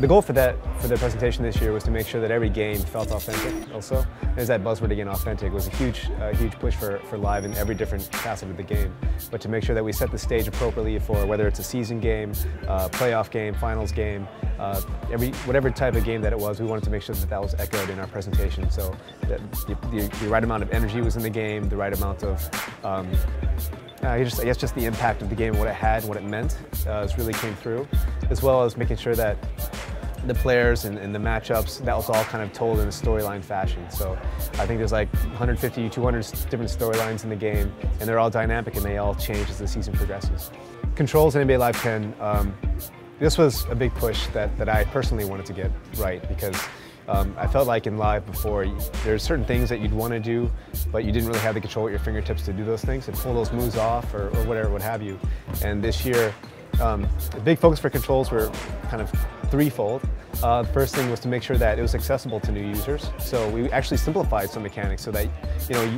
The goal for the presentation this year was to make sure that every game felt authentic also. There's that buzzword again, authentic. It was a huge push for live in every different facet of the game. But to make sure that we set the stage appropriately for whether it's a season game, playoff game, finals game, whatever type of game that it was, we wanted to make sure that that was echoed in our presentation. So that the right amount of energy was in the game, the right amount of I guess just the impact of the game, what it had, and what it meant, really came through, as well as making sure that the players and the matchups, that was all kind of told in a storyline fashion. So I think there's like 150, 200 different storylines in the game, and they're all dynamic and they all change as the season progresses. Controls in NBA Live 10, this was a big push that I personally wanted to get right, because I felt like in Live before, there's certain things that you'd want to do, but you didn't really have the control at your fingertips to do those things, and pull those moves off or whatever, what have you. And this year, the big focus for controls were kind of threefold. The first thing was to make sure that it was accessible to new users. So we actually simplified some mechanics so that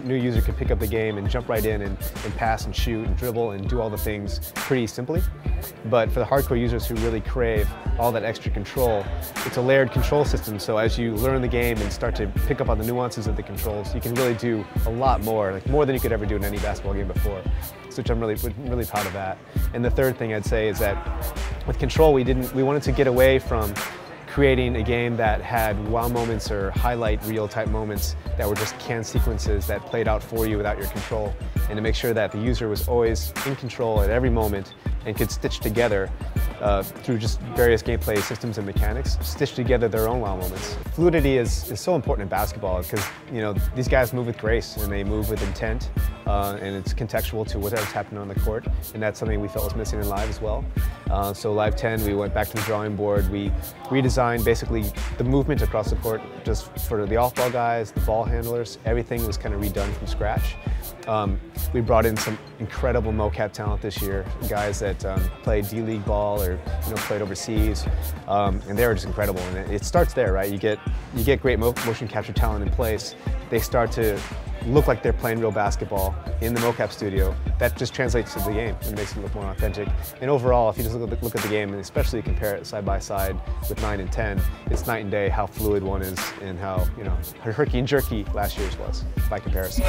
new user could pick up the game and jump right in and pass and shoot and dribble and do all the things pretty simply. But for the hardcore users who really crave all that extra control, it's a layered control system. So as you learn the game and start to pick up on the nuances of the controls, you can really do a lot more, like more than you could ever do in any basketball game before. So which I'm really proud of that. And the third thing I'd say is that with control, we wanted to get away from creating a game that had wow moments or highlight reel type moments that were just canned sequences that played out for you without your control, and to make sure that the user was always in control at every moment and could stitch together through just various gameplay systems and mechanics, stitch together their own wow moments. Fluidity is so important in basketball because these guys move with grace and they move with intent, and it's contextual to whatever's happening on the court, and that's something we felt was missing in Live as well. So Live 10, we went back to the drawing board. We redesigned basically the movement across the court just for the off-ball guys, the ball handlers. Everything was kind of redone from scratch. We brought in some incredible mocap talent this year, guys that played D-League ball or played overseas, and they were just incredible. And it starts there, right? You get great motion capture talent in place. They start to look like they're playing real basketball in the mocap studio. That just translates to the game and makes it look more authentic. And overall, if you just look at the game, and especially compare it side by side with 9 and 10, it's night and day how fluid one is and how herky and jerky last year's was by comparison.